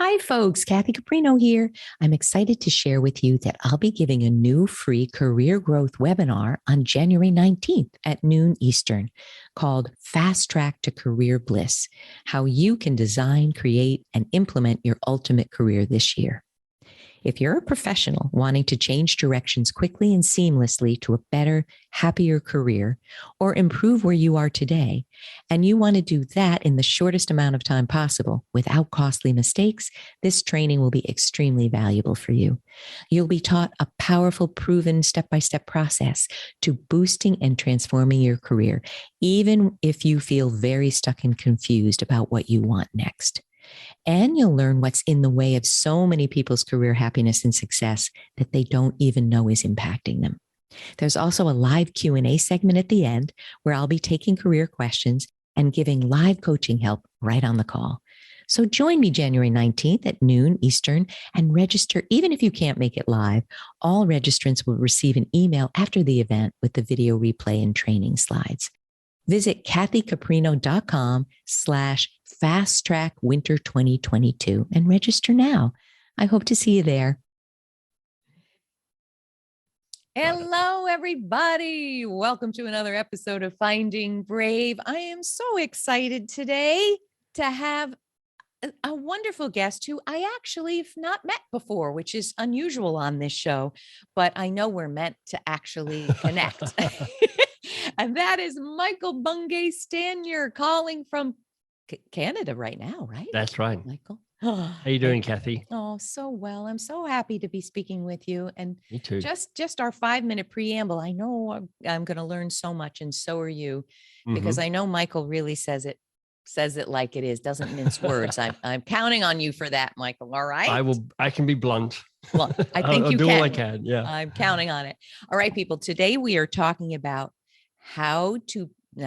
Hi, folks. Kathy Caprino here. I'm excited to share with you that I'll be giving a new free career growth webinar on January 19th at noon Eastern called Fast Track to Career Bliss, how you can design, create, and implement your ultimate career this year. If you're a professional wanting to change directions quickly and seamlessly to a better, happier career, or improve where you are today, and you want to do that in the shortest amount of time possible without costly mistakes, this training will be extremely valuable for you. You'll be taught a powerful, proven step-by-step process to boosting and transforming your career, even if you feel very stuck and confused about what you want next. And you'll learn what's in the way of so many people's career happiness and success that they don't even know is impacting them. There's also a live Q&A segment at the end where I'll be taking career questions and giving live coaching help right on the call. So join me January 19th at noon Eastern and register even if you can't make it live. All registrants will receive an email after the event with the video replay and training slides. Visit kathycaprino.com/fasttrackwinter 2022 and register now. I hope to see you there. Hello, everybody. Welcome to another episode of Finding Brave. I am so excited today to have a wonderful guest who I actually have not met before, which is unusual on this show, but I know we're meant to actually connect. And that is Michael Bungay Stanier calling from Canada right now, right? That's right. Michael. How you doing, Kathy? Oh, so well. I'm so happy to be speaking with you. And Me too. Just our 5-minute preamble. I know I'm going to learn so much, and so are you, because I know Michael really says it like it is, doesn't mince words. I'm counting on you for that, Michael. All right. I can be blunt. Well, I think I'll you do can. all I can. Yeah. I'm counting on it. All right, people. Today we are talking about now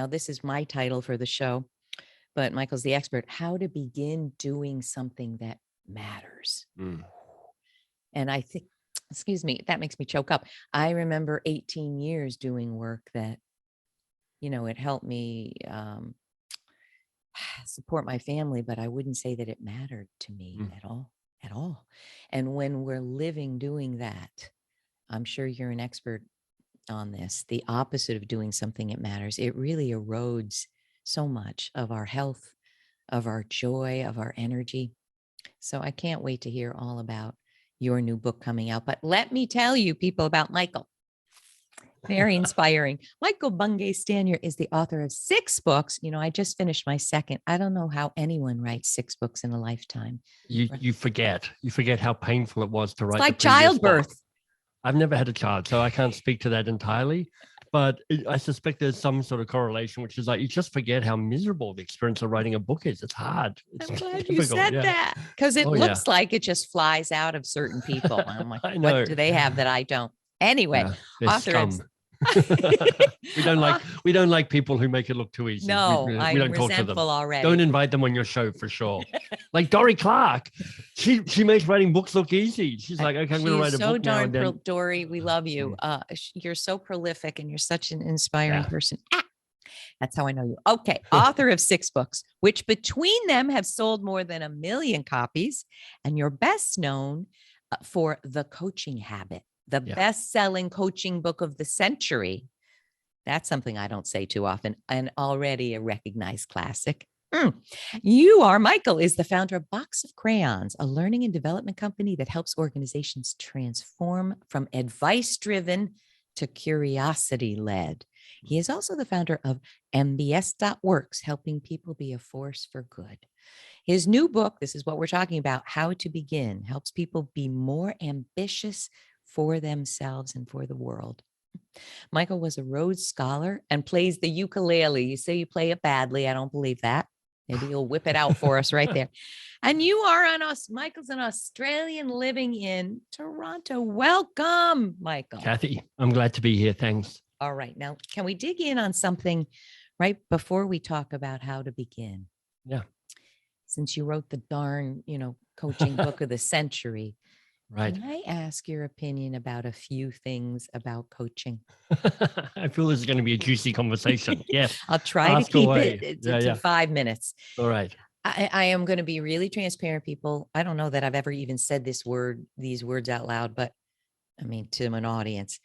this is my title for the show, but Michael's the expert, how to begin doing something that matters. And I think, excuse me, that makes me choke up. I remember 18 years doing work that, it helped me support my family, but I wouldn't say that it mattered to me at all. And when we're living doing that, I'm sure you're an expert on this, the opposite of doing something that matters, it really erodes so much of our health, of our joy, of our energy. So I can't wait to hear all about your new book coming out. But let me tell you, people, about Michael. Very inspiring. Michael Bungay Stanier is the author of 6 books. I just finished my second. I don't know how anyone writes 6 books in a lifetime. You forget how painful it was to write. It's like childbirth. Book. I've never had a child, so I can't speak to that entirely. But I suspect there's some sort of correlation, which is like you just forget how miserable the experience of writing a book is. It's hard. It's I'm glad difficult. You said that, because it looks like it just flies out of certain people. I'm like, what do they have that I don't? Anyway, author. we don't like people who make it look too easy. No, we I'm don't talk to them. resentful already. Don't invite them on your show for sure. Like Dory Clark, she makes writing books look easy. She's like, okay, I'm going to write a book now and then. Dory, we love you. You're so prolific and you're such an inspiring person. That's how I know you. Okay, author of 6 books, which between them have sold more than 1 million copies, and you're best known for The Coaching Habit, the best-selling coaching book of the century. That's something I don't say too often, and already a recognized classic. Michael is the founder of Box of Crayons, a learning and development company that helps organizations transform from advice-driven to curiosity-led. He is also the founder of MBS.works, helping people be a force for good. His new book, this is what we're talking about, How to Begin, helps people be more ambitious for themselves and for the world. Michael was a Rhodes Scholar and plays the ukulele. You say you play it badly. I don't believe that. Maybe you'll whip it out for us right there. And you are Michael's an Australian living in Toronto. Welcome, Michael. Kathy, I'm glad to be here. Thanks. All right. Now, can we dig in on something right before we talk about how to begin? Yeah. Since you wrote the darn, coaching book of the century. Right. Can I ask your opinion about a few things about coaching? I feel this is going to be a juicy conversation. Yes. I'll try to keep it to 5 minutes. All right. I am going to be really transparent, people. I don't know that I've ever even said these words out loud, but I mean, to an audience,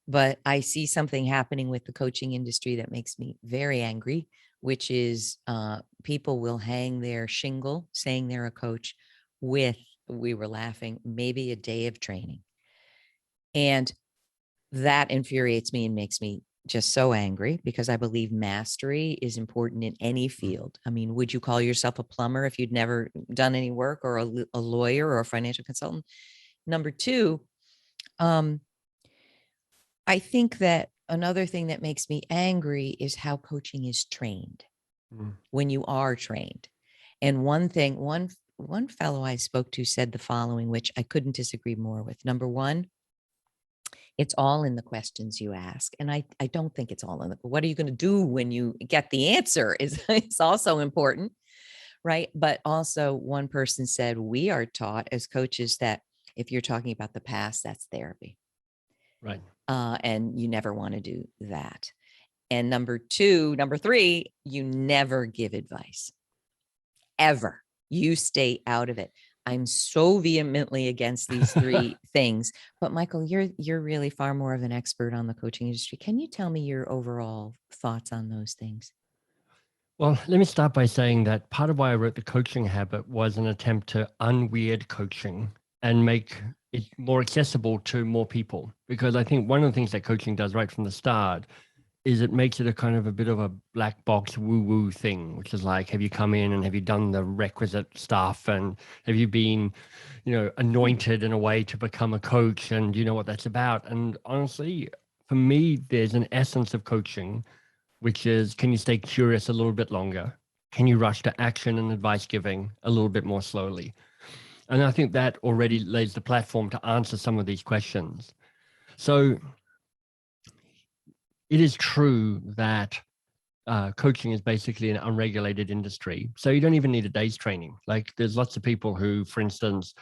but I see something happening with the coaching industry that makes me very angry, which is people will hang their shingle saying they're a coach with, we were laughing, maybe a day of training. And that infuriates me and makes me just so angry, because I believe mastery is important in any field. I mean, would you call yourself a plumber if you'd never done any work, or a lawyer or a financial consultant? Number two, I think that another thing that makes me angry is how coaching is trained when you are trained. And one fellow I spoke to said the following, which I couldn't disagree more with. Number one, it's all in the questions you ask. And I don't think it's all in the, what are you going to do when you get the answer is it's also important, right? But also one person said, we are taught as coaches that if you're talking about the past, that's therapy. Right. And you never want to do that. And number three, you never give advice, ever. You stay out of it. I'm so vehemently against these three things. But Michael, you're really far more of an expert on the coaching industry. Can you tell me your overall thoughts on those things? Well, let me start by saying that part of why I wrote The Coaching Habit was an attempt to unweird coaching and make it more accessible to more people. Because I think one of the things that coaching does right from the start is it makes it a kind of a bit of a black box woo-woo thing, which is like, have you come in and have you done the requisite stuff? And have you been, anointed in a way to become a coach? And you know what that's about? And honestly, for me, there's an essence of coaching, which is, can you stay curious a little bit longer? Can you rush to action and advice giving a little bit more slowly? And I think that already lays the platform to answer some of these questions. So it is true that coaching is basically an unregulated industry. So you don't even need a day's training. Like there's lots of people who, for instance,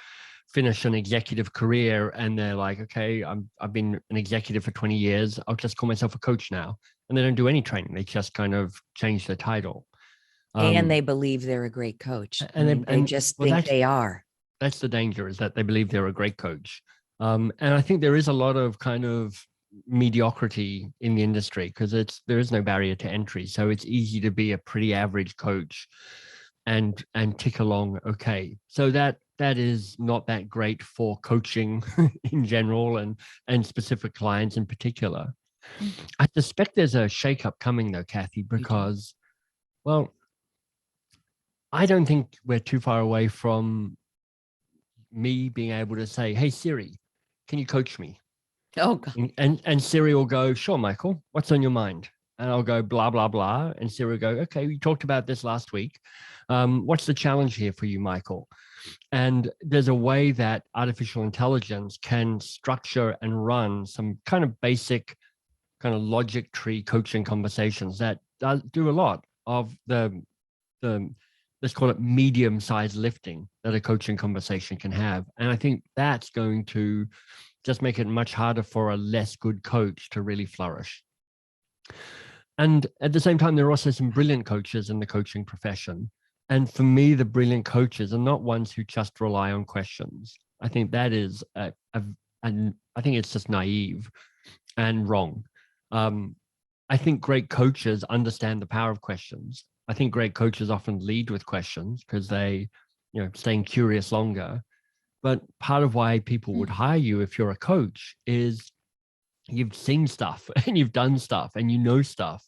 finish an executive career and they're like, okay, I've been an executive for 20 years. I'll just call myself a coach now. And they don't do any training. They just kind of change their title. And they believe they're a great coach. And they just think they are. That's the danger, is that they believe they're a great coach. And I think there is a lot of kind of mediocrity in the industry because there is no barrier to entry. So it's easy to be a pretty average coach and tick along okay. So that is not that great for coaching in general and specific clients in particular. I suspect there's a shakeup coming though, Kathy, because, well, I don't think we're too far away from me being able to say, hey, Siri, can you coach me? Oh, God. And Siri will go, sure, Michael, what's on your mind? And I'll go, blah, blah, blah. And Siri will go, okay, we talked about this last week. What's the challenge here for you, Michael? And there's a way that artificial intelligence can structure and run some kind of basic kind of logic tree coaching conversations that do a lot of the let's call it medium-sized lifting that a coaching conversation can have. And I think that's going to just make it much harder for a less good coach to really flourish. And at the same time, there are also some brilliant coaches in the coaching profession. And for me, the brilliant coaches are not ones who just rely on questions. I think that is, I think it's just naive and wrong. I think great coaches understand the power of questions. I think great coaches often lead with questions because they, staying curious longer. But part of why people would hire you if you're a coach is you've seen stuff and you've done stuff and you know stuff.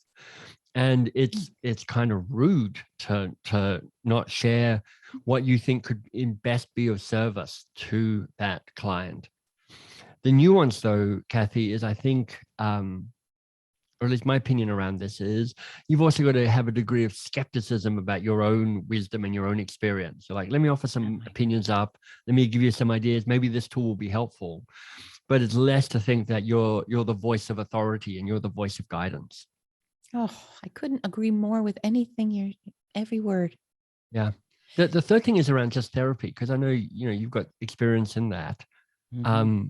And it's kind of rude to not share what you think could best be of service to that client. The nuance though, Kathy, is I think, or at least my opinion around this is, you've also got to have a degree of skepticism about your own wisdom and your own experience. So like, let me offer some opinions up. Let me give you some ideas. Maybe this tool will be helpful. But it's less to think that you're the voice of authority and you're the voice of guidance. Oh, I couldn't agree more with anything, every word. Yeah. The third thing is around just therapy, because I know, you've got experience in that. Mm-hmm.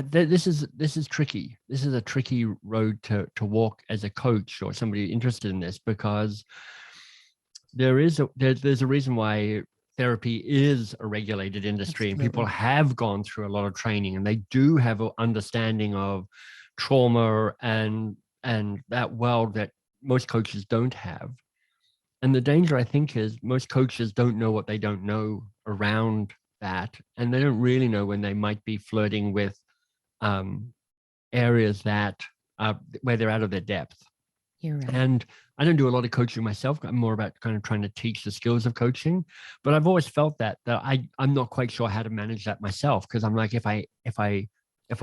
This is tricky. This is a tricky road to walk as a coach or somebody interested in this, because there's a reason why therapy is a regulated industry, and people Absolutely. have gone through a lot of training, and they do have an understanding of trauma and that world that most coaches don't have. And the danger, I think, is most coaches don't know what they don't know around that, and they don't really know when they might be flirting with areas that where they're out of their depth. You're right. And I don't do a lot of coaching myself. I'm more about kind of trying to teach the skills of coaching. But I've always felt that I'm not quite sure how to manage that myself, because I'm like, if I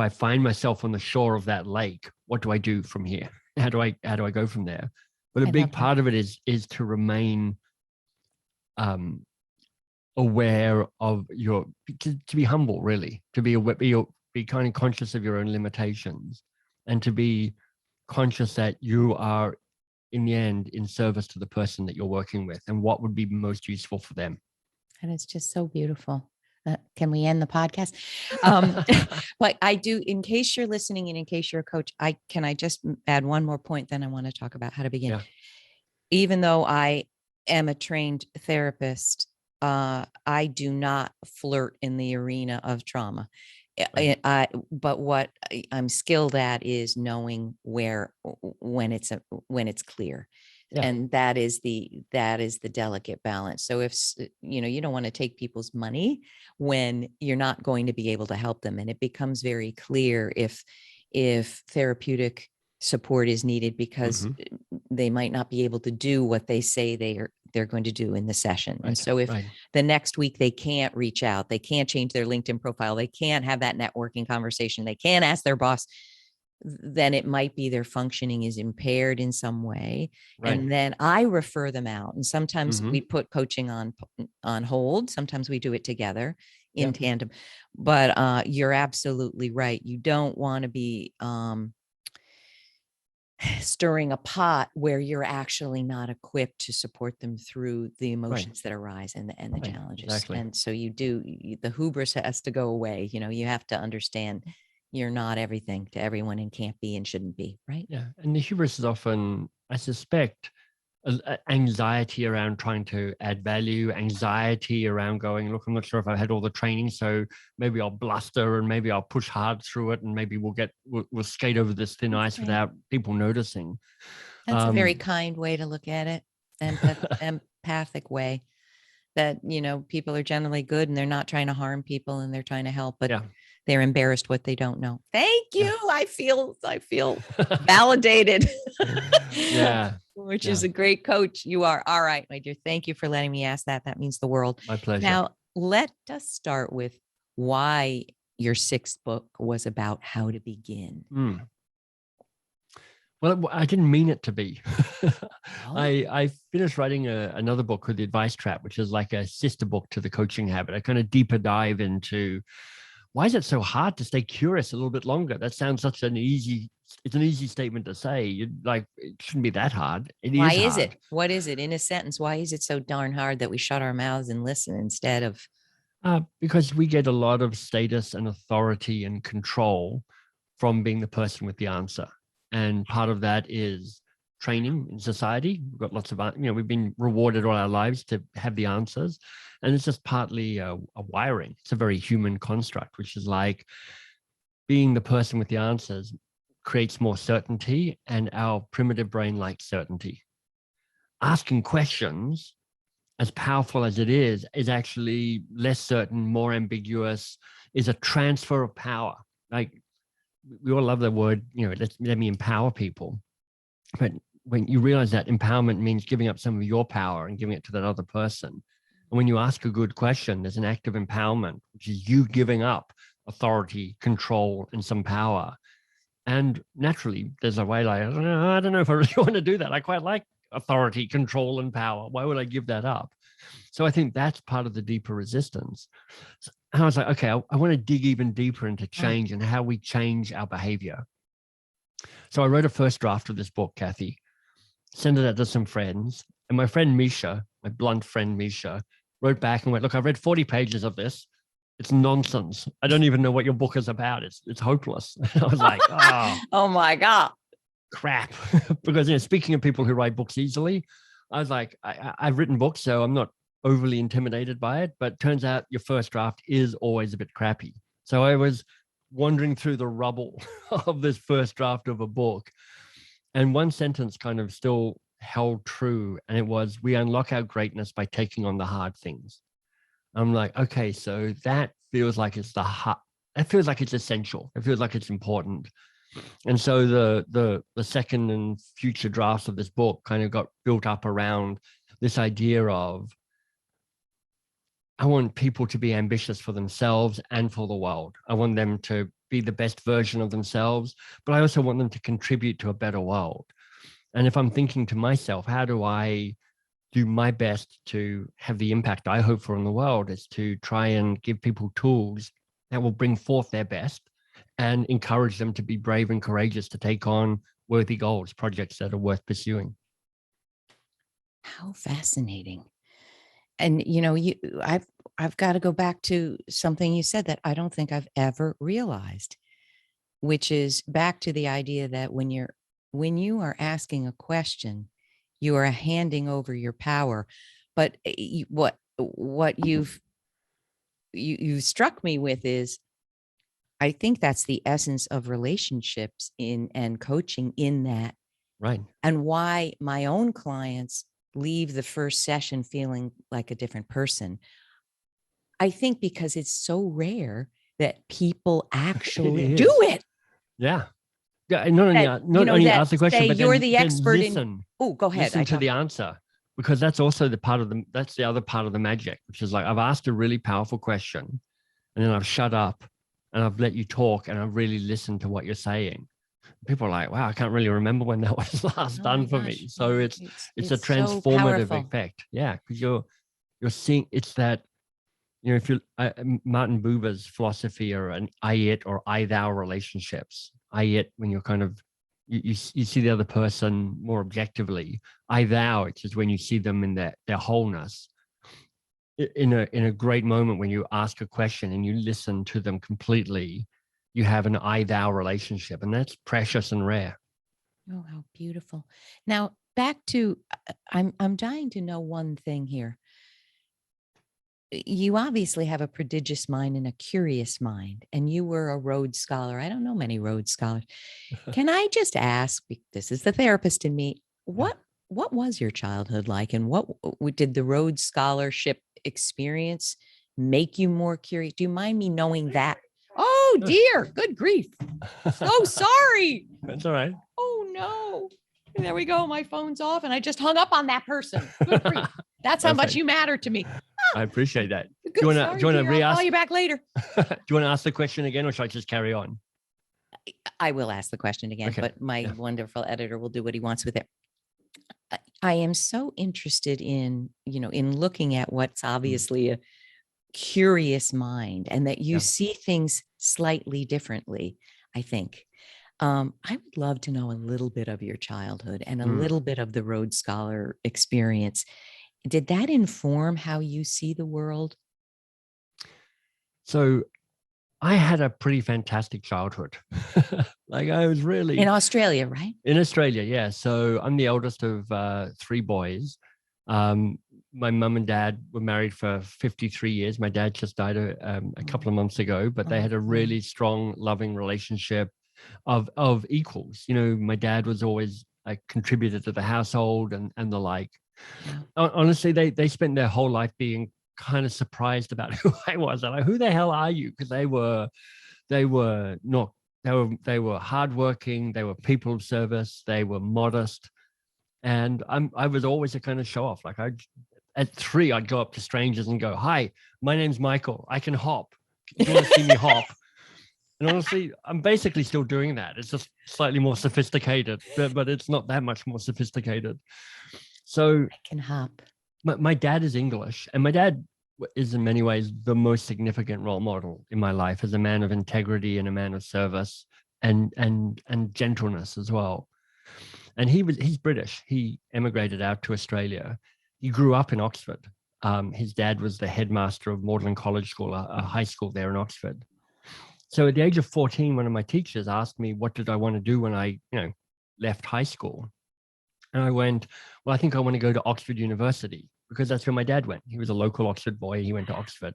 find myself on the shore of that lake, what do I do from here? How do I go from there? But a I big love that. part of it is to remain aware of to be humble, really, to be kind of conscious of your own limitations, and to be conscious that you are in the end in service to the person that you're working with and what would be most useful for them. And it's just so beautiful. Can we end the podcast? But I do, in case you're listening and in case you're a coach, I just add one more point, then I want to talk about how to begin. Yeah. Even though I am a trained therapist, I do not flirt in the arena of trauma. Right. But what I'm skilled at is knowing when it's clear. Yeah. And that is the delicate balance. So if you don't want to take people's money when you're not going to be able to help them, and it becomes very clear if therapeutic support is needed, because they might not be able to do what they say they're going to do in the session. Right. And so if the next week they can't reach out, they can't change their LinkedIn profile, they can't have that networking conversation, they can't ask their boss, then it might be their functioning is impaired in some way. Right. And then I refer them out. And sometimes we put coaching on hold. Sometimes we do it together in tandem. But you're absolutely right. You don't want to be stirring a pot where you're actually not equipped to support them through the emotions that arise and the challenges. Exactly. And so the hubris has to go away. You have to understand you're not everything to everyone and can't be and shouldn't be, right? Yeah. And the hubris is often, I suspect, anxiety around trying to add value, anxiety around going, look, I'm not sure if I had all the training, so maybe I'll bluster and maybe I'll push hard through it, and maybe we'll skate over this thin ice without people noticing. That's a very kind way to look at it, empathic way, that, people are generally good and they're not trying to harm people and they're trying to help, but they're embarrassed what they don't know. Thank you. I feel validated. Which is a great coach. You are. All right, my dear. Thank you for letting me ask that. That means the world. My pleasure. Now, let us start with why your sixth book was about how to begin. Well, I didn't mean it to be. I finished writing another book called The Advice Trap, which is like a sister book to The Coaching Habit. I kind of deeper dive into why is it so hard to stay curious a little bit longer? That sounds it's an easy statement to say. It shouldn't be that hard. Why is it? What is it in a sentence? Why is it so darn hard that we shut our mouths and listen instead of? Because we get a lot of status and authority and control from being the person with the answer. And part of that is training in society. We've got lots of, we've been rewarded all our lives to have the answers. And it's just partly a wiring. It's a very human construct, which is like being the person with the answers creates more certainty, and our primitive brain likes certainty. Asking questions, as powerful as it is actually less certain, more ambiguous, is a transfer of power. Like, we all love the word, let me empower people. But when you realize that empowerment means giving up some of your power and giving it to that other person. And when you ask a good question, there's an act of empowerment, which is you giving up authority, control, and some power. And naturally, there's a way like, I don't know if I really want to do that. I quite like authority, control, and power. Why would I give that up? So I think that's part of the deeper resistance. And I was like, okay, I want to dig even deeper into change and how we change our behavior. So I wrote a first draft of this book, Kathy, sent it out to some friends. And my friend Misha, my blunt friend Misha, wrote back and went, look, I've read 40 pages of this. It's nonsense. I don't even know what your book is about. It's hopeless. I was like, oh my God. Crap. Because, speaking of people who write books easily, I was like, I've written books, so I'm not overly intimidated by it, but turns out your first draft is always a bit crappy. So I was wandering through the rubble of this first draft of a book, and one sentence kind of still held true, and it was, we unlock our greatness by taking on the hard things. I'm like, okay, so that feels like it's it feels like it's essential. It feels like it's important. And so the second and future drafts of this book kind of got built up around this idea of, I want people to be ambitious for themselves and for the world. I want them to be the best version of themselves, but I also want them to contribute to a better world. And if I'm thinking to myself, how do I do my best to have the impact I hope for in the world, is to try and give people tools that will bring forth their best and encourage them to be brave and courageous to take on worthy goals, projects that are worth pursuing. How fascinating. And I've got to go back to something you said that I don't think I've ever realized, which is back to the idea that when you are asking a question, you are handing over your power. But what you've struck me with is, I think that's the essence of relationships and coaching in that. Right. And why my own clients leave the first session feeling like a different person. I think because it's so rare that people actually do it. Yeah. Yeah. And not only ask the question, but you're then, the expert listen. Oh, go ahead. Listen to the answer, because that's also that's the other part of the magic, which is like, I've asked a really powerful question and then I've shut up and I've let you talk and I've really listened to what you're saying. People are like, wow, I can't really remember when that was last done for me. So it's a transformative effect. Yeah. Because you're seeing, it's that, if you Martin Buber's philosophy, or an I it or I thou relationships. I it, when you're kind of, you see the other person more objectively. I thou, which is when you see them in their wholeness. In a great moment when you ask a question and you listen to them completely, you have an I thou relationship, and that's precious and rare. Oh, how beautiful. Now back to, I'm dying to know one thing here. You obviously have a prodigious mind and a curious mind, and you were a Rhodes Scholar. I don't know many Rhodes Scholars. Can I just ask, this is the therapist in me, what was your childhood like, and what did the Rhodes Scholarship experience make you more curious? Do you mind me knowing that? Oh dear, good grief. So sorry. That's all right. Oh no. There we go. My phone's off and I just hung up on that person. Good grief. That's how much you matter to me. I appreciate that. Do you want to re-ask? I'll call you back later. Do you want to ask the question again, or should I just carry on? I will ask the question again, but my wonderful editor will do what he wants with it. I am so interested in looking at what's obviously a curious mind, and that you see things slightly differently, I think. I would love to know a little bit of your childhood and a little bit of the Rhodes Scholar experience. Did that inform how you see the world? So I had a pretty fantastic childhood. Like, I was really... In Australia, right? In Australia, yeah. So I'm the eldest of 3 boys. My mum and dad were married for 53 years. My dad just died a couple of months ago, but they had a really strong, loving relationship of equals. My dad was always a contributor to the household and the like. Yeah. Honestly, they spent their whole life being kind of surprised about who I was. They're like, who the hell are you? Because they were hardworking. They were people of service. They were modest. And I was always a kind of show off. Like, at 3, I'd go up to strangers and go, hi, my name's Michael. I can hop. Do you want to see me hop? And honestly, I'm basically still doing that. It's just slightly more sophisticated, but it's not that much more sophisticated. So I can hop. My dad is English, and my dad is in many ways the most significant role model in my life, as a man of integrity and a man of service and gentleness as well. And he's British. He emigrated out to Australia. He grew up in Oxford. His dad was the headmaster of Magdalen College School, a high school there in Oxford. So at the age of 14, one of my teachers asked me, what did I want to do when I, left high school? And I went, well, I think I want to go to Oxford University because that's where my dad went. He was a local Oxford boy. He went to Oxford.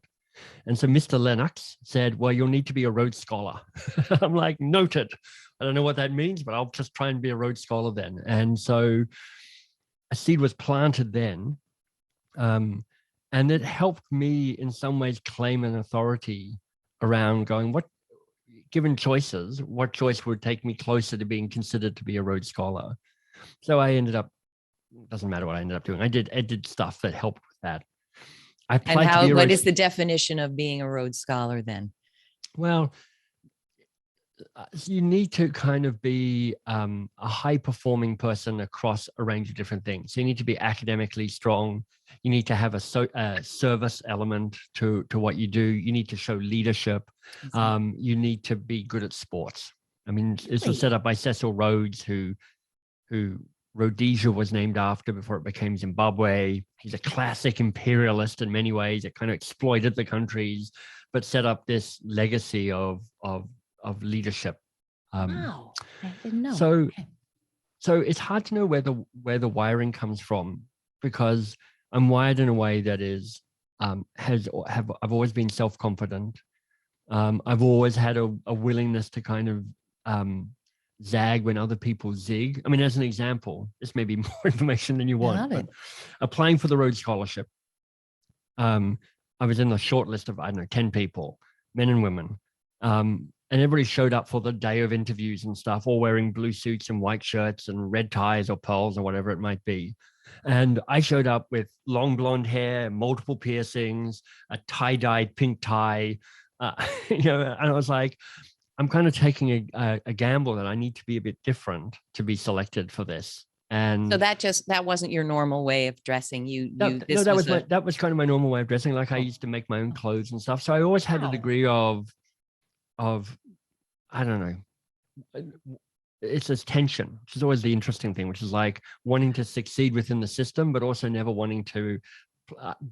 And so Mr. Lennox said, well, you'll need to be a Rhodes Scholar. I'm like, noted. I don't know what that means, but I'll just try and be a Rhodes Scholar then. And so a seed was planted then. And it helped me in some ways claim an authority around going, what, given choices, what choice would take me closer to being considered to be a Rhodes Scholar? So I ended up, doesn't matter what I ended up doing. I did stuff that helped with that. I And applied to be a what Rhodes. is the definition of being a Rhodes Scholar then? Well, you need to kind of be a high performing person across a range of different things. So you need to be academically strong. You need to have a service element to what you do. You need to show leadership. Exactly. You need to be good at sports. I mean, this was set up by Cecil Rhodes, who Rhodesia was named after before it became Zimbabwe. He's a classic imperialist in many ways. It kind of exploited the countries, but set up this legacy of leadership. Wow, I didn't know. So, Okay. so it's hard to know where the wiring comes from, because I'm wired in a way that is I've always been self-confident. I've always had a willingness to kind of zag when other people zig. I mean, as an example, this may be more information than you want, but applying for the Rhodes Scholarship, I was in the short list of, I don't know, 10 people, men and women. And everybody showed up for the day of interviews and stuff, all wearing blue suits and white shirts and red ties or pearls or whatever it might be. And I showed up with long blonde hair, multiple piercings, a tie-dyed pink tie, and I was like, I'm kind of taking a gamble that I need to be a bit different to be selected for this. And so that wasn't your normal way of dressing. That was kind of my normal way of dressing. Like I used to make my own clothes and stuff. So I always had a degree of I don't know. It's this tension, which is always the interesting thing, which is like wanting to succeed within the system, but also never wanting to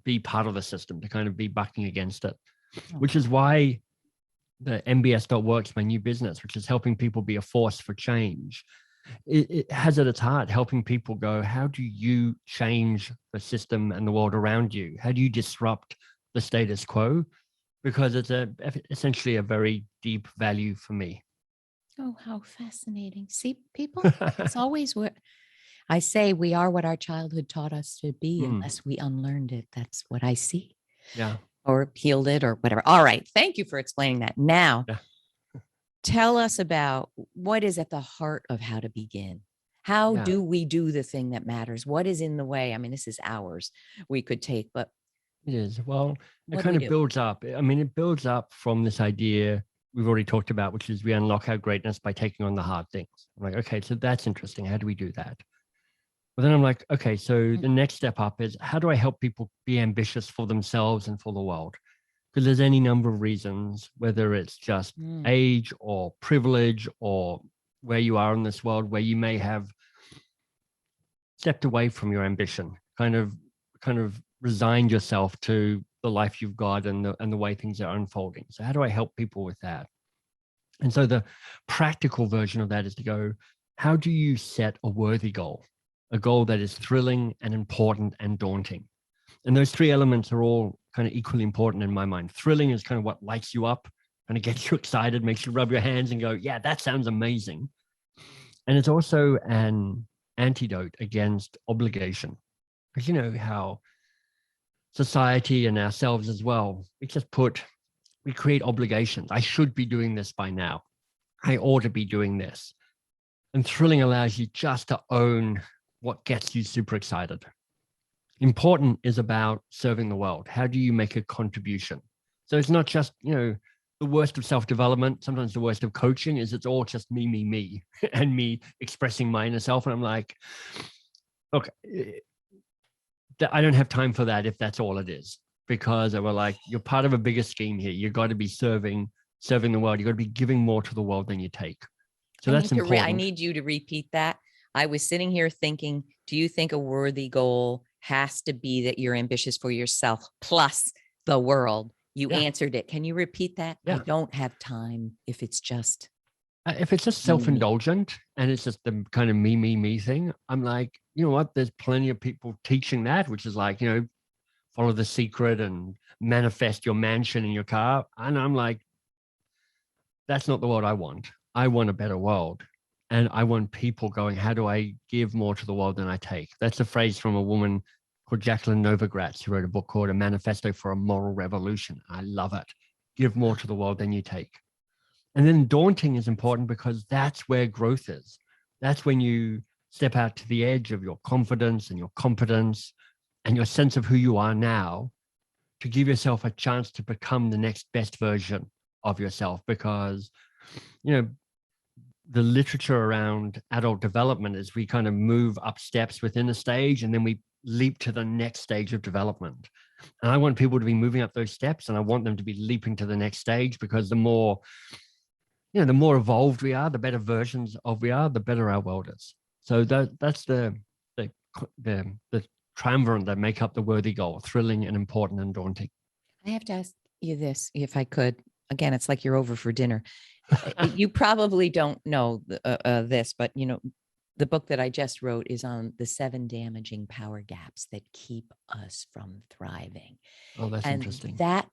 be part of the system, to kind of be bucking against it, which is why the MBS.works, my new business, which is helping people be a force for change. It has at its heart helping people go, how do you change the system and the world around you? How do you disrupt the status quo? Because it's essentially a very deep value for me. Oh, how fascinating. See, people, it's always what I say, we are what our childhood taught us to be unless we unlearned it. That's what I see. Yeah. Or healed it or whatever. All right. Thank you for explaining that. Now, tell us about what is at the heart of how to begin. How do we do the thing that matters? What is in the way? I mean, this is hours we could take, but it is. Well, it kind of builds up. I mean, it builds up from this idea we've already talked about, which is we unlock our greatness by taking on the hard things. I'm like, okay, so that's interesting. How do we do that? But then I'm like, okay, so the next step up is how do I help people be ambitious for themselves and for the world? Because there's any number of reasons, whether it's just age or privilege or where you are in this world, where you may have stepped away from your ambition, kind of resigned yourself to the life you've got and the way things are unfolding. So how do I help people with that? And so the practical version of that is to go, how do you set a worthy goal, a goal that is thrilling and important and daunting? And those three elements are all kind of equally important in my mind. Thrilling is kind of what lights you up, kind of gets you excited, makes you rub your hands and go, yeah, that sounds amazing. And it's also an antidote against obligation. Because you know how society and ourselves as well, we create obligations. I should be doing this by now. I ought to be doing this. And thrilling allows you just to own what gets you super excited. Important is about serving the world. How do you make a contribution? So it's not just, the worst of self-development. Sometimes the worst of coaching is it's all just me, and me expressing my inner self. And I'm like, look, I don't have time for that if that's all it is, because we're like, you're part of a bigger scheme here. You've got to be serving the world. You've got to be giving more to the world than you take. So that's important. I need you to repeat that. I was sitting here thinking, do you think a worthy goal has to be that you're ambitious for yourself plus the world? You answered it. Can you repeat that? I don't have time if it's just. If it's just Me. self-indulgent and it's just the kind of me thing, I'm like, you know what? There's plenty of people teaching that, which is like, follow the secret and manifest your mansion in your car. And I'm like, that's not the world I want. I want a better world. And I want people going, how do I give more to the world than I take? That's a phrase from a woman called Jacqueline Novogratz, who wrote a book called A Manifesto for a Moral Revolution. I love it. Give more to the world than you take. And then daunting is important because that's where growth is. That's when you step out to the edge of your confidence and your competence and your sense of who you are now to give yourself a chance to become the next best version of yourself. Because, you know, the literature around adult development is we kind of move up steps within a stage and then we leap to the next stage of development. And I want people to be moving up those steps and I want them to be leaping to the next stage, because the more evolved we are, the better versions of we are, the better our world is. So that's the triumvirate that make up the worthy goal: thrilling and important and daunting. I have to ask you this, if I could. Again, it's like you're over for dinner. You probably don't know this, but the book that I just wrote is on the 7 damaging power gaps that keep us from thriving. Oh, that's And interesting. that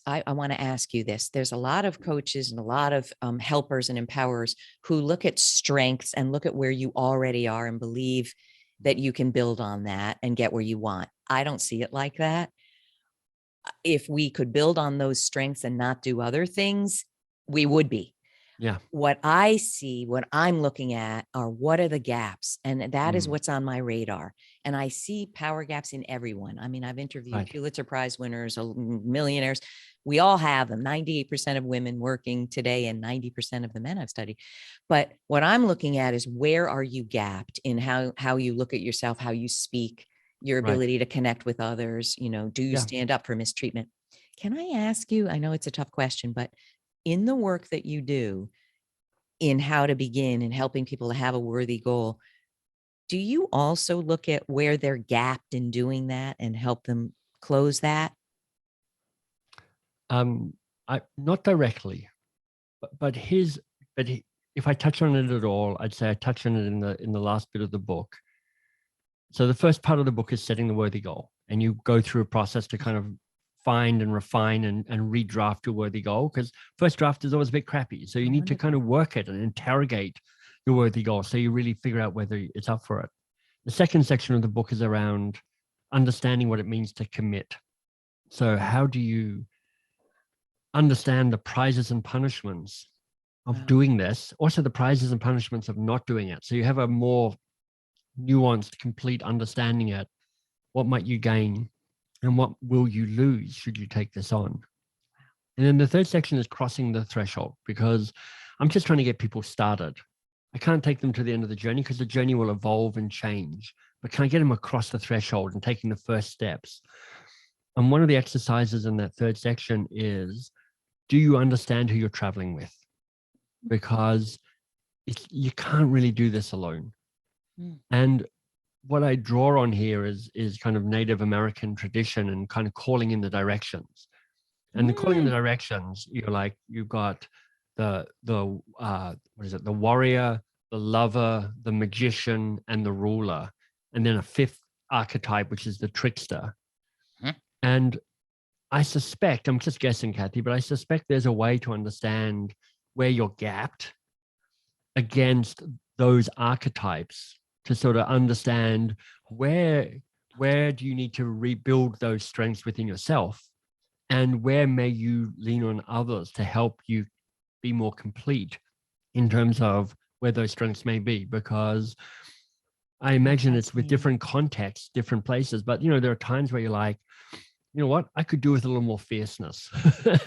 I want to ask you this. There's a lot of coaches and a lot of helpers and empowerers who look at strengths and look at where you already are and believe that you can build on that and get where you want. I don't see it like that. If we could build on those strengths and not do other things, we would be. Yeah. What I see, what I'm looking at are what are the gaps? And that is what's on my radar. And I see power gaps in everyone. I mean, I've interviewed Pulitzer Prize winners, millionaires. We all have them. 98% of women working today and 90% of the men I've studied. But what I'm looking at is, where are you gapped in how you look at yourself, how you speak, your ability to connect with others? Do you stand up for mistreatment? Can I ask you, I know it's a tough question, but in the work that you do in how to begin and helping people to have a worthy goal, do you also look at where they're gapped in doing that and help them close that? I not directly, but if I touch on it at all, I'd say I touch on it in the last bit of the book. So the first part of the book is setting the worthy goal, and you go through a process to kind of find and refine and redraft your worthy goal, because first draft is always a bit crappy. So you need to kind of work it and interrogate your worthy goal so you really figure out whether it's up for it. The second section of the book is around understanding what it means to commit. So how do you understand the prizes and punishments of doing this, also the prizes and punishments of not doing it, so you have a more nuanced, complete understanding it. What might you gain and what will you lose should you take this on? And then the third section is crossing the threshold, because I'm just trying to get people started. I can't take them to the end of the journey because the journey will evolve and change, but can I get them across the threshold and taking the first steps? And one of the exercises in that third section is, do you understand who you're traveling with? Because you can't really do this alone. And what I draw on here is kind of Native American tradition and kind of calling in the directions. And the calling in the directions, you've got the what is it? The warrior, the lover, the magician, and the ruler, and then a fifth archetype, which is the trickster. And I suspect, I'm just guessing, Kathy, but I suspect there's a way to understand where you're gapped against those archetypes, to sort of understand where do you need to rebuild those strengths within yourself, and where may you lean on others to help you be more complete in terms of where those strengths may be. Because I imagine it's with different contexts, different places, but there are times where you're like, you know what, I could do with a little more fierceness,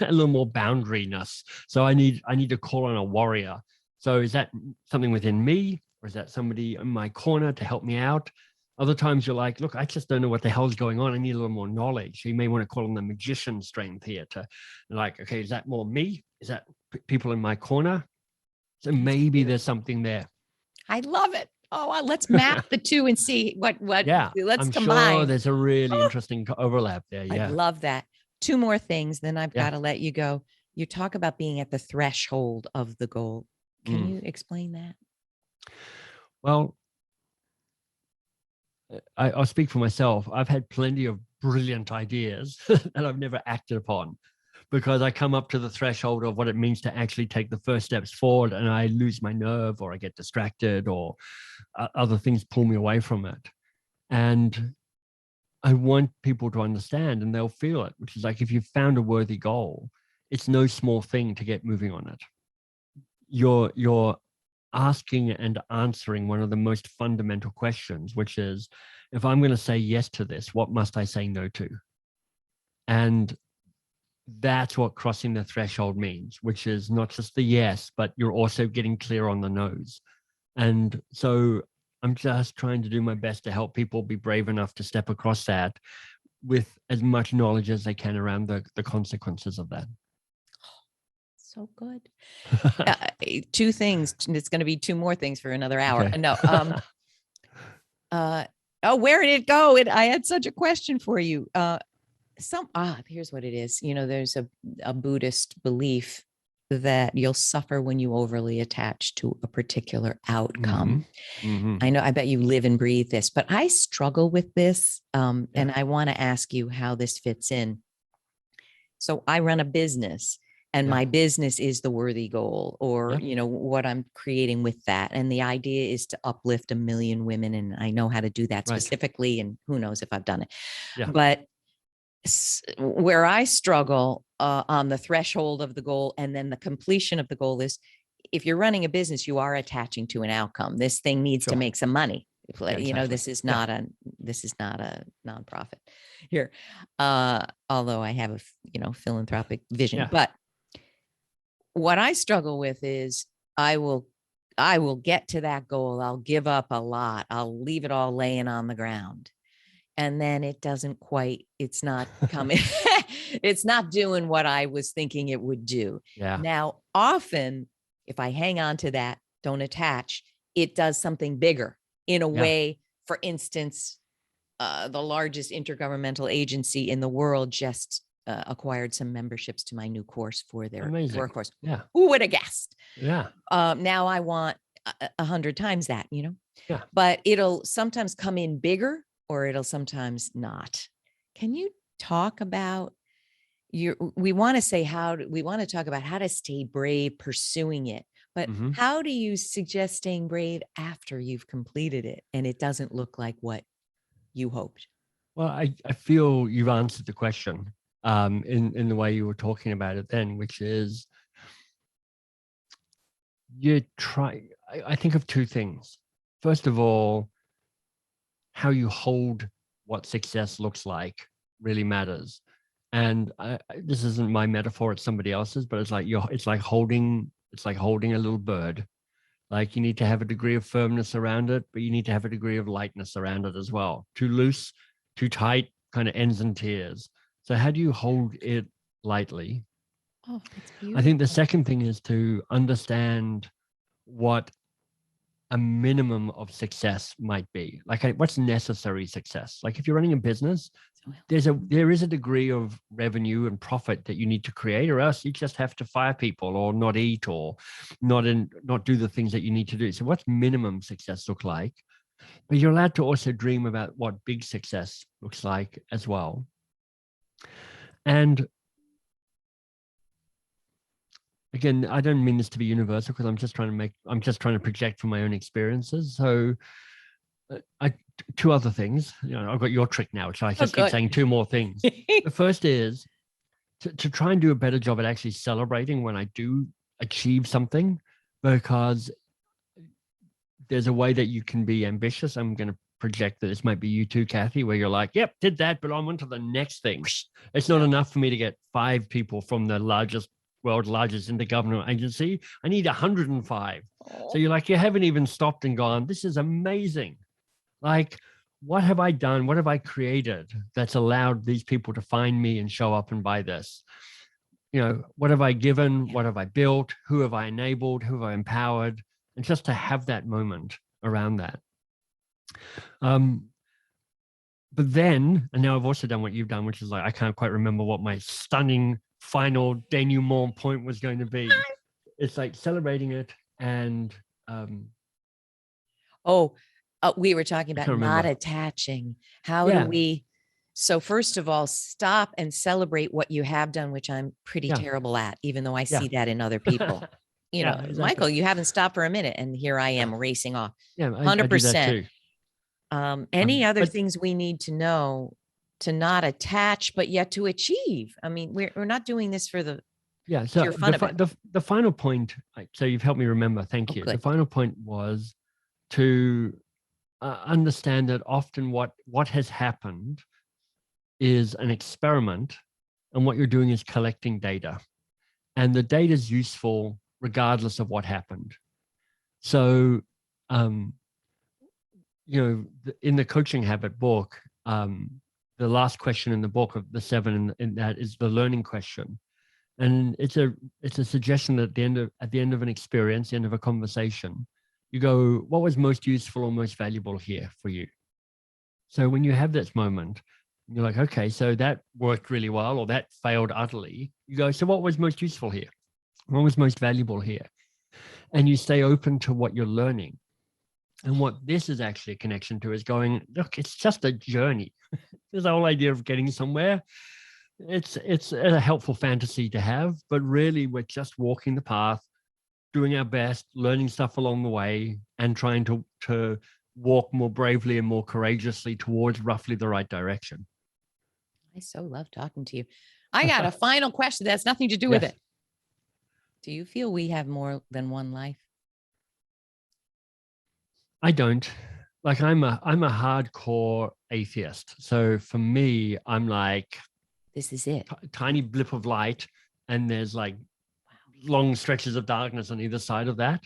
a little more boundaryness. So I need to call on a warrior. So is that something within me, or is that somebody in my corner to help me out? Other times you're like, look, I just don't know what the hell's going on. I need a little more knowledge. So you may want to call on the magician strength here to like, okay, is that more me? Is that people in my corner? So maybe there's something there. I love it. Oh, let's map the two and see what let's I'm combine. sure there's a really interesting overlap there. Yeah. I love that. Two more things, then I've got to let you go. You talk about being at the threshold of the goal. Can you explain that? Well, I'll speak for myself. I've had plenty of brilliant ideas that I've never acted upon because I come up to the threshold of what it means to actually take the first steps forward, and I lose my nerve, or I get distracted, or other things pull me away from it. And I want people to understand, and they'll feel it, which is like, if you've found a worthy goal, it's no small thing to get moving on it. You're asking and answering one of the most fundamental questions, which is, if I'm going to say yes to this, what must I say no to? And that's what crossing the threshold means, which is not just the yes, but you're also getting clear on the no's. And so I'm just trying to do my best to help people be brave enough to step across that with as much knowledge as they can around the consequences of that. So good. Two things. It's going to be two more things for another hour. Okay. No. Oh, where did it go? I had such a question for you. Here's what it is. There's a Buddhist belief that you'll suffer when you overly attach to a particular outcome. I know, I bet you live and breathe this, but I struggle with this. And I want to ask you how this fits in. So I run a business, and my business is the worthy goal, or, what I'm creating with that. And the idea is to uplift 1 million women. And I know how to do that specifically. And who knows if I've done it, but where I struggle on the threshold of the goal and then the completion of the goal is, if you're running a business, you are attaching to an outcome. This thing needs to make some money. Exactly. This is not a nonprofit here. Although I have a, philanthropic vision, but what I struggle with is I will get to that goal. I'll give up a lot. I'll leave it all laying on the ground. And then it's not coming, it's not doing what I was thinking it would do. Yeah. Now, often, if I hang on to that, don't attach, it does something bigger in a way. For instance, the largest intergovernmental agency in the world just acquired some memberships to my new course for their workforce. Yeah. Who would have guessed? Yeah. Now I want 100 times that, but it'll sometimes come in bigger, or it'll sometimes not. Can you talk about we want to talk about how to stay brave pursuing it, but how do you suggest staying brave after you've completed it and it doesn't look like what you hoped? Well, I feel you've answered the question in the way you were talking about it then, which is I think of two things. First of all, how you hold what success looks like really matters. And this isn't my metaphor, it's somebody else's, but it's like holding a little bird. Like, you need to have a degree of firmness around it, but you need to have a degree of lightness around it as well. Too loose, too tight, kind of ends in tears. So how do you hold it lightly? Oh, that's beautiful. I think the second thing is to understand what a minimum of success might be. Like, what's necessary success? Like, if you're running a business, there is a degree of revenue and profit that you need to create, or else you just have to fire people or not eat or not do the things that you need to do. So what's minimum success look like? But you're allowed to also dream about what big success looks like as well. And again, I don't mean this to be universal, because I'm just trying to project from my own experiences. So two other things. I've got your trick now, which I just keep saying two more things. The first is to try and do a better job at actually celebrating when I do achieve something, because there's a way that you can be ambitious. I'm going to project that this might be you too, Kathy, where you're like, yep, did that, but I'm on to the next thing. It's not enough for me to get 5 people from the world's largest intergovernmental agency. I need 105. So you're like, you haven't even stopped and gone, this is amazing. Like, what have I done? What have I created that's allowed these people to find me and show up and buy this? What have I given? What have I built? Who have I enabled? Who have I empowered? And just to have that moment around that. But then, and now I've also done what you've done, which is like, I can't quite remember what my stunning final denouement point was going to be. It's like celebrating it and we were talking I about can't not remember. attaching. How do Yeah. we? So first of all, stop and celebrate what you have done, which I'm pretty Yeah. terrible at, even though I Yeah. see that in other people. Yeah, exactly. Michael, you haven't stopped for a minute, and here I am Yeah. racing off. Yeah, I do that 100%. too. Any other But things we need to know to not attach, but yet to achieve? I mean, we're not doing this for the yeah, so sheer fun of it. the final point, so you've helped me remember, thank you. Good. The final point was to understand that often what has happened is an experiment, and what you're doing is collecting data, and the data is useful regardless of what happened. So in the Coaching Habit book, the last question in the book of the 7 in that is the learning question, and it's a suggestion that at the end of an experience, the end of a conversation, you go, what was most useful or most valuable here for you? So when you have this moment, you're like, okay, so that worked really well, or that failed utterly. You go, so what was most useful here? What was most valuable here? And you stay open to what you're learning. And what this is actually a connection to is going, look, it's just a journey. There's the whole idea of getting somewhere. It's a helpful fantasy to have, but really we're just walking the path, doing our best, learning stuff along the way, and trying to walk more bravely and more courageously towards roughly the right direction. I so love talking to you. I got a final question that has nothing to do with it. Do you feel we have more than one life? I don't. Like, I'm a hardcore atheist. So for me, I'm like, this is it. Tiny blip of light, and there's like long stretches of darkness on either side of that.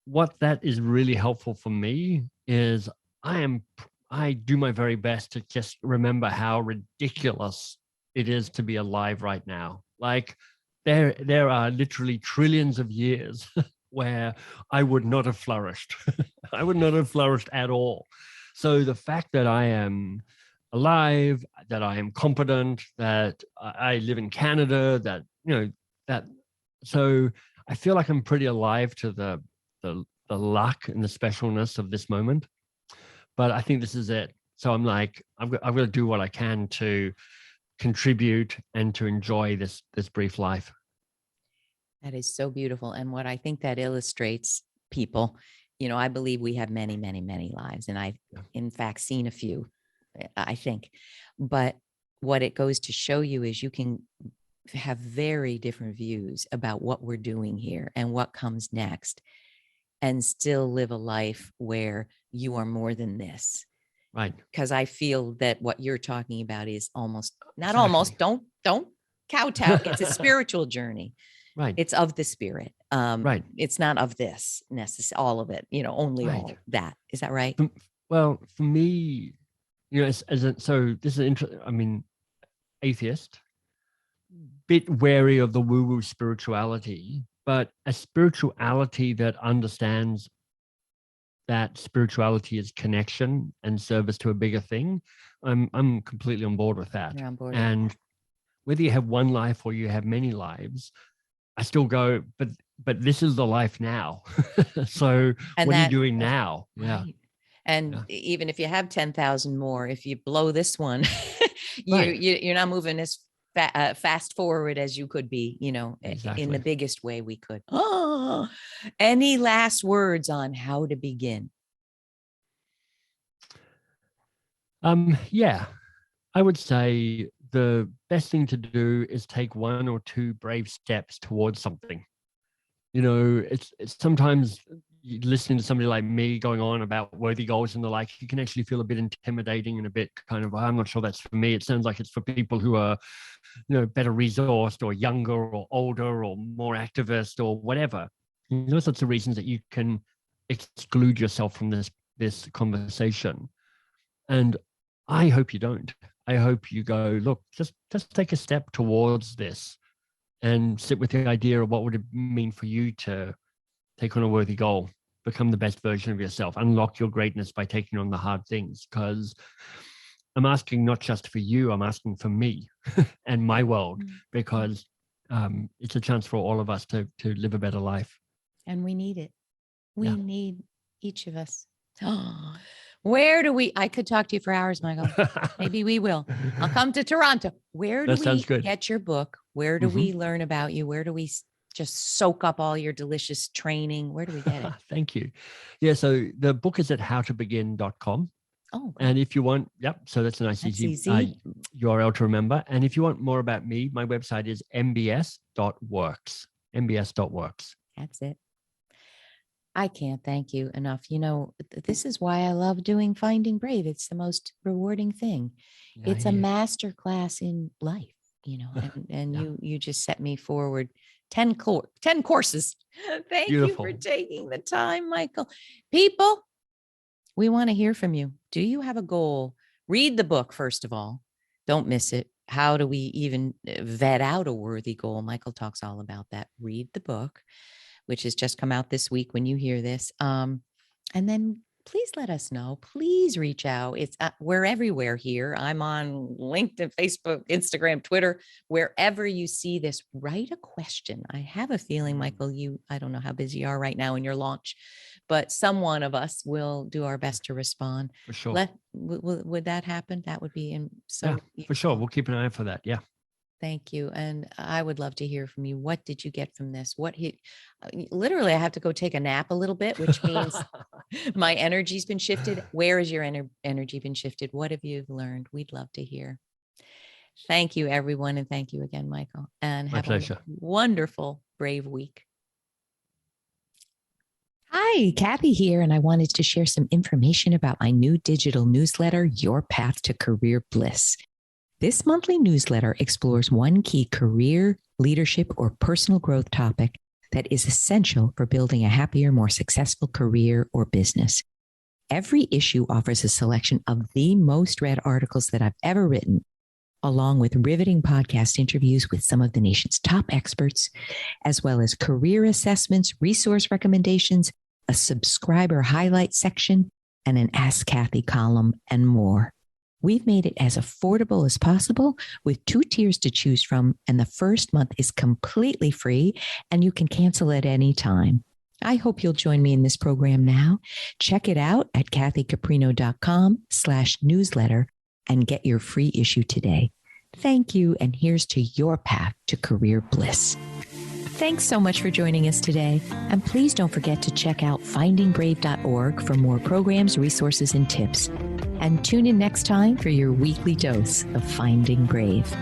What that is really helpful for me is I do my very best to just remember how ridiculous it is to be alive right now. Like, there are literally trillions of years where I would not have flourished. I would not have flourished at all. So the fact that I am alive, that I am competent, that I live in Canada, so I feel like I'm pretty alive to the luck and the specialness of this moment. But I think this is it. So I'm like, I'm going to do what I can to contribute and to enjoy this brief life. That is so beautiful. And what I think that illustrates, people, I believe we have many, many, many lives. And I've, in fact, seen a few, I think. But what it goes to show you is you can have very different views about what we're doing here and what comes next, and still live a life where you are more than this. Right. Because I feel that what you're talking about is almost, not Exactly. almost, don't kowtow. It's a spiritual journey. Right. It's of the spirit. Right. It's not of this necessarily, all of it, only right. all that. Is that right? Well, for me, so this is interesting. I mean, atheist, bit wary of the woo-woo spirituality, but a spirituality that understands that spirituality is connection and service to a bigger thing. I'm completely on board with that. You're on board. And whether you have one life or you have many lives, I still go, but this is the life now. So what are you doing now? Right. Yeah. And even if you have 10,000 more, if you blow this one, you're not moving as fast forward as you could be, exactly. In the biggest way we could. Oh, any last words on how to begin? Yeah, I would say the best thing to do is take 1 or 2 brave steps towards something. It's sometimes listening to somebody like me going on about worthy goals and the like, you can actually feel a bit intimidating and a bit kind of, I'm not sure that's for me. It sounds like it's for people who are, better resourced or younger or older or more activist or whatever. Those sorts of reasons that you can exclude yourself from this conversation. And I hope you don't. I hope you go, look, just take a step towards this and sit with the idea of what would it mean for you to take on a worthy goal, become the best version of yourself, unlock your greatness by taking on the hard things. Because I'm asking not just for you, I'm asking for me and my world, because it's a chance for all of us to live a better life. And we need it. We need each of us. Where do we, I could talk to you for hours, Michael. Maybe we will. I'll come to Toronto. Where do we get your book? Where do we learn about you? Where do we just soak up all your delicious training? Where do we get it? Thank you. Yeah. So the book is at howtobegin.com. Oh, and if you want, so that's a nice, easy. URL to remember. And if you want more about me, my website is mbs.works. mbs.works. That's it. I can't thank you enough. You know, this is why I love doing Finding Brave. It's the most rewarding thing. It's a master class in life, you know, and you just set me forward 10 courses. Thank you for taking the time, Michael. People, we want to hear from you. Do you have a goal? Read the book, first of all. Don't miss it. How do we even vet out a worthy goal? Michael talks all about that. Read the book, which has just come out this week when you hear this. And then please let us know. Please reach out. It's we're everywhere here. I'm on LinkedIn, Facebook, Instagram, Twitter, wherever you see this. Write a question. I have a feeling, Michael, I don't know how busy you are right now in your launch, but some one of us will do our best to respond. For sure. Would that happen? That would be for sure. We'll keep an eye out for that. Yeah. Thank you. And I would love to hear from you. What did you get from this? Literally, I have to go take a nap a little bit, which means my energy's been shifted. Where has your energy been shifted? What have you learned? We'd love to hear. Thank you, everyone. And thank you again, Michael. And have a wonderful Brave week. Hi, Kathy here, and I wanted to share some information about my new digital newsletter, Your Path to Career Bliss. This monthly newsletter explores one key career, leadership, or personal growth topic that is essential for building a happier, more successful career or business. Every issue offers a selection of the most read articles that I've ever written, along with riveting podcast interviews with some of the nation's top experts, as well as career assessments, resource recommendations, a subscriber highlight section, and an Ask Kathy column, and more. We've made it as affordable as possible with 2 tiers to choose from, and the first month is completely free, and you can cancel at any time. I hope you'll join me in this program now. Check it out at kathycaprino.com/newsletter and get your free issue today. Thank you, and here's to your path to career bliss. Thanks so much for joining us today. And please don't forget to check out findingbrave.org for more programs, resources, and tips. And tune in next time for your weekly dose of Finding Brave.